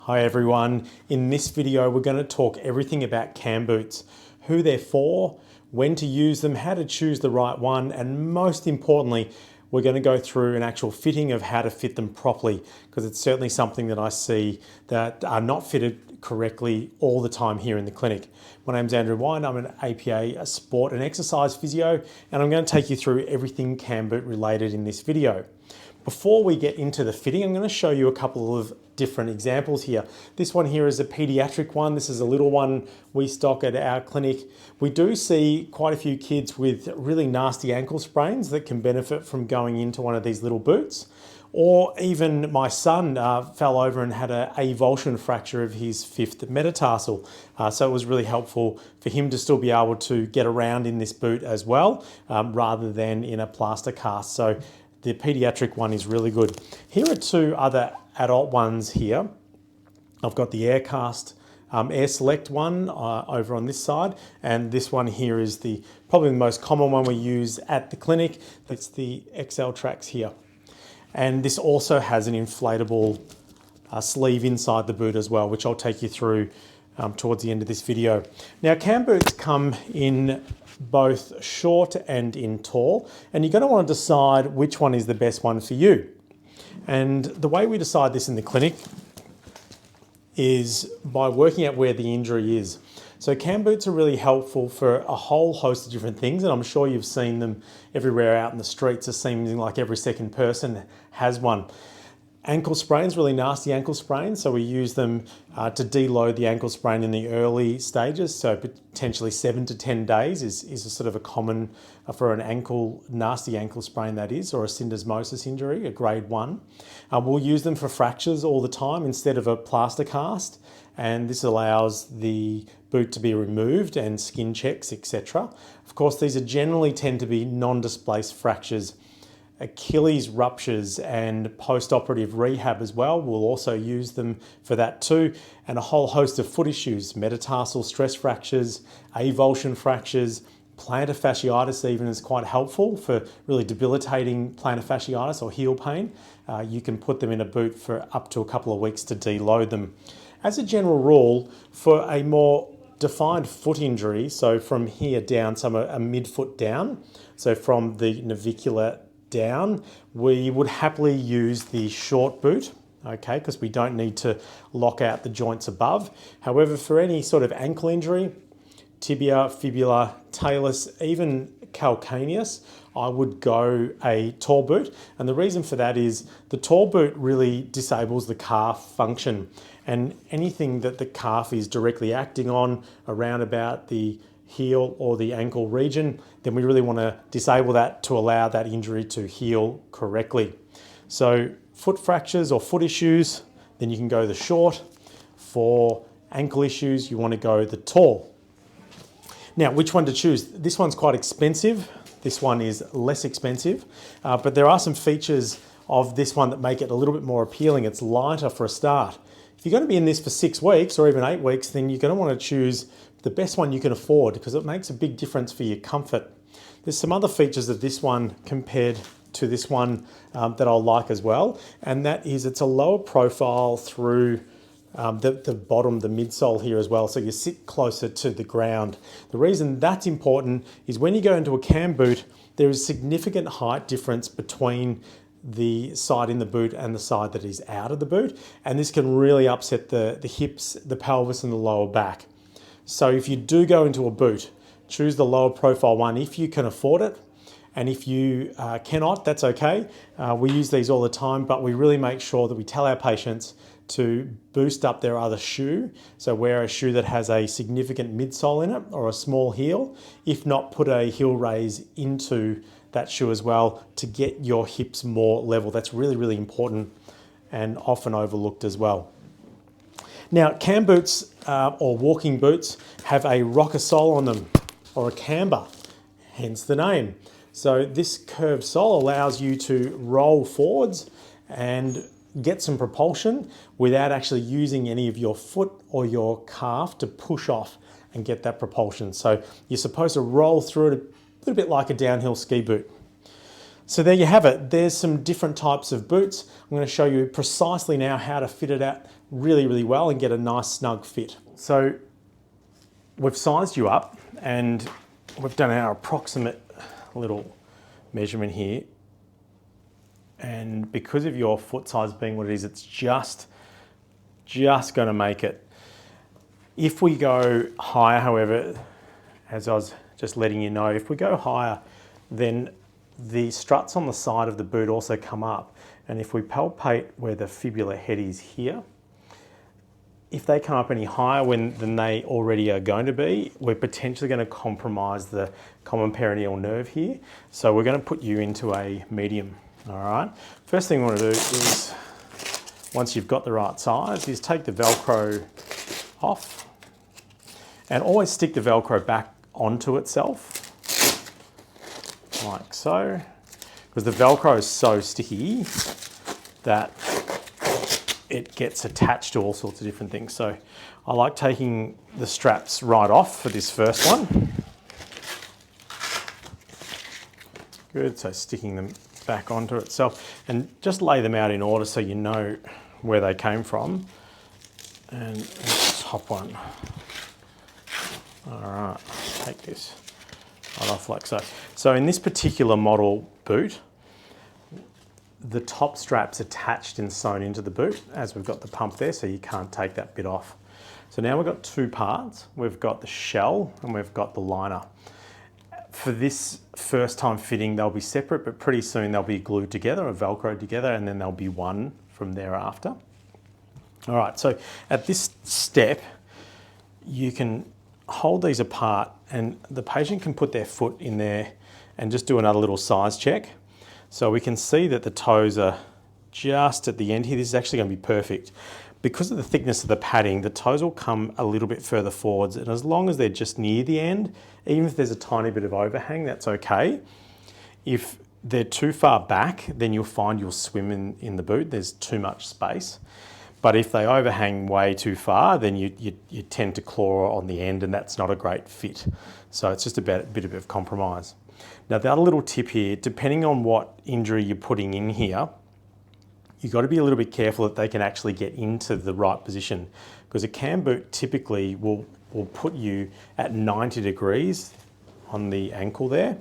Hi everyone, in this video we're going to talk everything about cam boots, who they're for, when to use them, how to choose the right one, and most importantly we're going to go through an actual fitting of how to fit them properly, because it's certainly something that I see that are not fitted correctly all the time here in the clinic. My name's Andrew Wine, I'm an APA, a sport and exercise physio, and I'm going to take you through everything cam boot related in this video. Before we get into the fitting, I'm going to show you a couple of different examples here. This one here is a pediatric one. This is a little one we stock at our clinic. We do see quite a few kids with really nasty ankle sprains that can benefit from going into one of these little boots. Or even my son fell over and had an avulsion fracture of his fifth metatarsal. So it was really helpful for him to still be able to get around in this boot as well, rather than in a plaster cast. So the pediatric one is really good. Here are two other adult ones here. I've got the Aircast Air Select one over on this side, and this one here is probably the most common one we use at the clinic. It's the XL Trax here. And this also has an inflatable sleeve inside the boot as well, which I'll take you through towards the end of this video. Now, cam boots come in both short and in tall, and you're going to want to decide which one is the best one for you. And the way we decide this in the clinic is by working out where the injury is. So cam boots are really helpful for a whole host of different things, and I'm sure you've seen them everywhere out in the streets. It seems like every second person has one. Ankle sprains, really nasty ankle sprains, so we use them to deload the ankle sprain in the early stages, so potentially 7 to 10 days is a sort of a common for an nasty ankle sprain, that is, or a syndesmosis injury, a grade 1. We'll use them for fractures all the time instead of a plaster cast, and this allows the boot to be removed and skin checks, etc. Of course, these generally tend to be non-displaced fractures. Achilles ruptures and post-operative rehab as well. We'll also use them for that too. And a whole host of foot issues, metatarsal stress fractures, avulsion fractures, plantar fasciitis even is quite helpful for really debilitating plantar fasciitis or heel pain. You can put them in a boot for up to a couple of weeks to deload them. As a general rule, for a more defined foot injury, so from here down, so a midfoot down, so from the navicular down, we would happily use the short boot, okay, because we don't need to lock out the joints above. However, for any sort of ankle injury, tibia, fibula, talus, even calcaneus, I would go a tall boot. And the reason for that is the tall boot really disables the calf function, and anything that the calf is directly acting on around about the heel or the ankle region, then we really want to disable that to allow that injury to heal correctly. So foot fractures or foot issues, then you can go the short. For ankle issues, you want to go the tall. Now, which one to choose? This one's quite expensive. This one is less expensive, but there are some features of this one that make it a little bit more appealing. It's lighter for a start. If you're going to be in this for 6 weeks or even 8 weeks, then you're going to want to choose the best one you can afford, because it makes a big difference for your comfort. There's some other features of this one compared to this one that I'll like as well, and that is it's a lower profile through the bottom, the midsole here as well, so you sit closer to the ground. The reason that's important is when you go into a cam boot, there is significant height difference between the side in the boot and the side that is out of the boot, and this can really upset the hips, the pelvis and the lower back. So if you do go into a boot, choose the lower profile one if you can afford it, and if you cannot, that's okay. We use these all the time, but we really make sure that we tell our patients to boost up their other shoe. So wear a shoe that has a significant midsole in it or a small heel. If not, put a heel raise into that shoe as well to get your hips more level. That's really, really important and often overlooked as well. Now, cam boots or walking boots have a rocker sole on them, or a camber, hence the name. So this curved sole allows you to roll forwards and get some propulsion without actually using any of your foot or your calf to push off and get that propulsion. So you're supposed to roll through it a little bit like a downhill ski boot. So there you have it. There's some different types of boots. I'm going to show you precisely now how to fit it out really, really well and get a nice snug fit. So we've sized you up and we've done our approximate little measurement here. And because of your foot size being what it is, it's just going to make it. If we go higher, however, as I was just letting you know, if we go higher, then the struts on the side of the boot also come up. And if we palpate where the fibula head is here, if they come up any higher than they already are going to be, we're potentially going to compromise the common peroneal nerve here. So we're going to put you into a medium, all right? First thing we want to do is, once you've got the right size, is take the Velcro off and always stick the Velcro back onto itself, like so, because the Velcro is so sticky that it gets attached to all sorts of different things. So I like taking the straps right off for this first one. Good, so sticking them back onto itself and just lay them out in order so you know where they came from. And let's top one. All right, take this right off like so. So in this particular model boot, the top strap's attached and sewn into the boot as we've got the pump there, so you can't take that bit off. So now we've got two parts. We've got the shell and we've got the liner. For this first time fitting, they'll be separate, but pretty soon they'll be glued together or Velcroed together, and then they'll be one from thereafter. All right, so at this step, you can hold these apart and the patient can put their foot in there and just do another little size check. So we can see that the toes are just at the end here. This is actually going to be perfect. Because of the thickness of the padding, the toes will come a little bit further forwards, and as long as they're just near the end, even if there's a tiny bit of overhang, that's okay. If they're too far back, then you'll find you'll swim in the boot. There's too much space. But if they overhang way too far, then you tend to claw on the end, and that's not a great fit. So it's just a bit of compromise. Now, the other little tip here, depending on what injury you're putting in here, you've got to be a little bit careful that they can actually get into the right position, because a cam boot typically will put you at 90 degrees on the ankle there.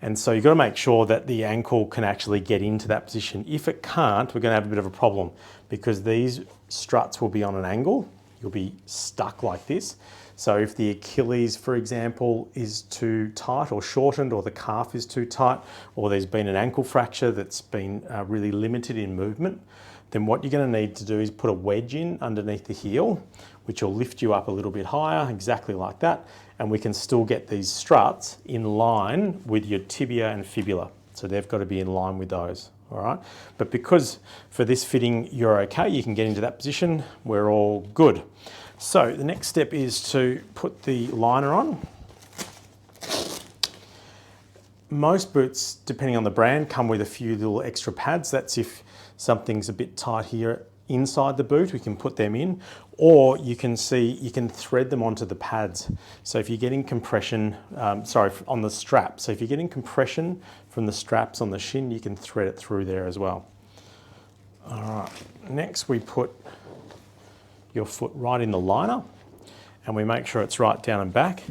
And so you've got to make sure that the ankle can actually get into that position. If it can't, we're going to have a bit of a problem, because these struts will be on an angle. You'll be stuck like this. So if the Achilles, for example, is too tight or shortened, or the calf is too tight, or there's been an ankle fracture that's been really limited in movement, then what you're going to need to do is put a wedge in underneath the heel, which will lift you up a little bit higher, exactly like that, and we can still get these struts in line with your tibia and fibula. So they've got to be in line with those, all right? But because for this fitting you're okay, you can get into that position, we're all good. So the next step is to put the liner on. Most boots, depending on the brand, come with a few little extra pads. That's if something's a bit tight here inside the boot, we can put them in, or you can thread them onto the pads. So if you're getting compression, on the strap. So if you're getting compression from the straps on the shin, you can thread it through there as well. All right, next we put your foot right in the liner and we make sure it's right down and back.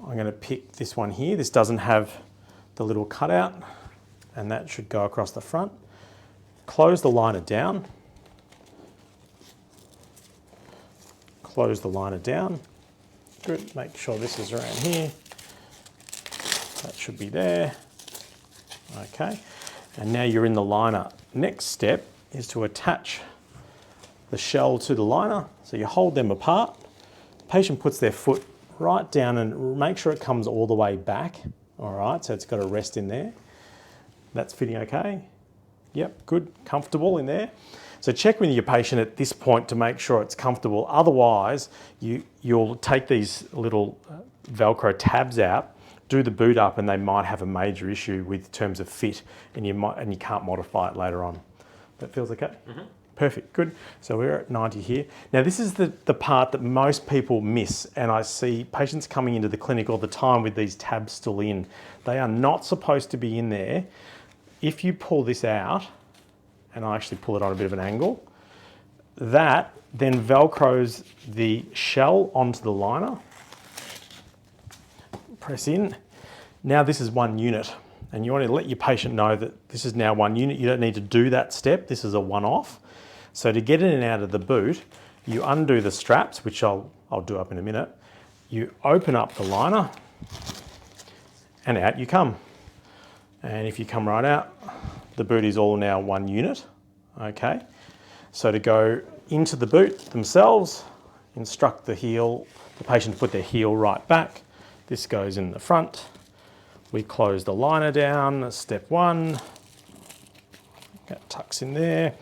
I'm going to pick this one here. This doesn't have the little cutout, and that should go across the front. Close the liner down. Close the liner down. Good. Make sure this is around here. That should be there. Okay. And now you're in the liner. Next step is to attach the shell to the liner. So you hold them apart. The patient puts their foot right down and make sure it comes all the way back. All right, so it's got a rest in there. That's fitting okay. Yep, good, comfortable in there. So check with your patient at this point to make sure it's comfortable. Otherwise, you'll take these little Velcro tabs out, do the boot up, and they might have a major issue with terms of fit, and you can't modify it later on. That feels okay? Mm-hmm. Perfect, good. So we're at 90 here. Now this is the part that most people miss, and I see patients coming into the clinic all the time with these tabs still in. They are not supposed to be in there. If you pull this out, and I actually pull it on a bit of an angle, that then Velcros the shell onto the liner. Press in. Now this is one unit, and you want to let your patient know that this is now one unit. You don't need to do that step. This is a one-off. So to get in and out of the boot, you undo the straps, which I'll do up in a minute. You open up the liner, and out you come. And if you come right out, the boot is all now one unit, okay? So to go into the boot themselves, instruct the patient to put their heel right back. This goes in the front. We close the liner down, step one. That tucks in there.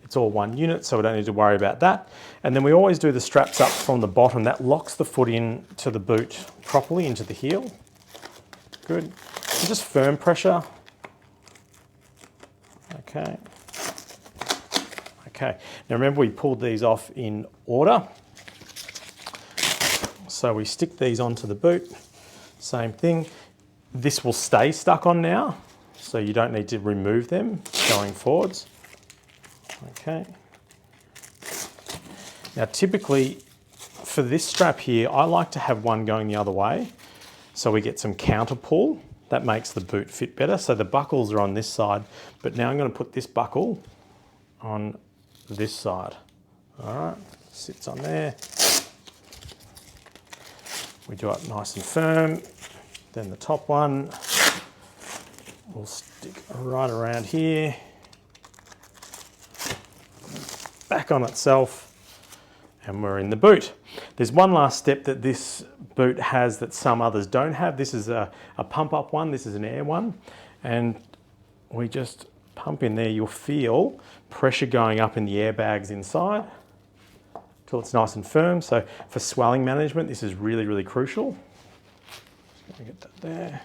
It's all one unit, so we don't need to worry about that. And then we always do the straps up from the bottom. That locks the foot in to the boot properly into the heel. Good. And just firm pressure. Okay. Okay. Now remember, we pulled these off in order. So we stick these onto the boot. Same thing. This will stay stuck on now, so you don't need to remove them going forwards. Okay. Now typically for this strap here, I like to have one going the other way so we get some counter pull. That makes the boot fit better. So the buckles are on this side, but now I'm going to put this buckle on this side. All right, sits on there. We do it nice and firm. Then the top one will stick right around here. Back on itself, and we're in the boot. There's one last step that this boot has that some others don't have. This is a pump up one, this is an air one, and we just pump in there. You'll feel pressure going up in the airbags inside till it's nice and firm. So for swelling management, this is really, really crucial. Just gonna get that there,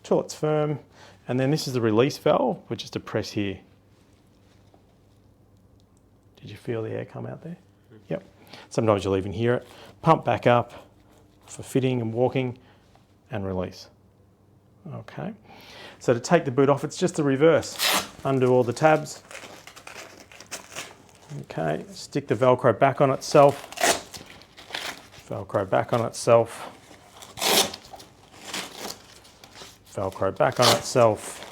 till it's firm. And then this is the release valve, which is to press here. Did you feel the air come out there? Yep. Sometimes you'll even hear it. Pump back up for fitting and walking, and release. Okay. So to take the boot off, it's just the reverse. Undo all the tabs. Okay. Stick the Velcro back on itself. Velcro back on itself. Velcro back on itself.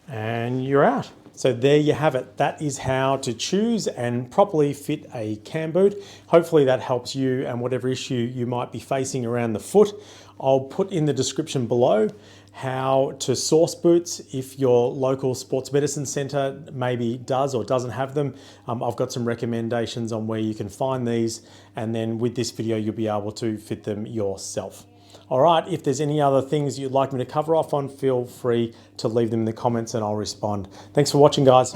And you're out. So there you have it. That is how to choose and properly fit a cam boot. Hopefully that helps you and whatever issue you might be facing around the foot. I'll put in the description below how to source boots if your local sports medicine centre maybe does or doesn't have them. I've got some recommendations on where you can find these, and then with this video you'll be able to fit them yourself. All right, if there's any other things you'd like me to cover off on, feel free to leave them in the comments and I'll respond. Thanks for watching, guys.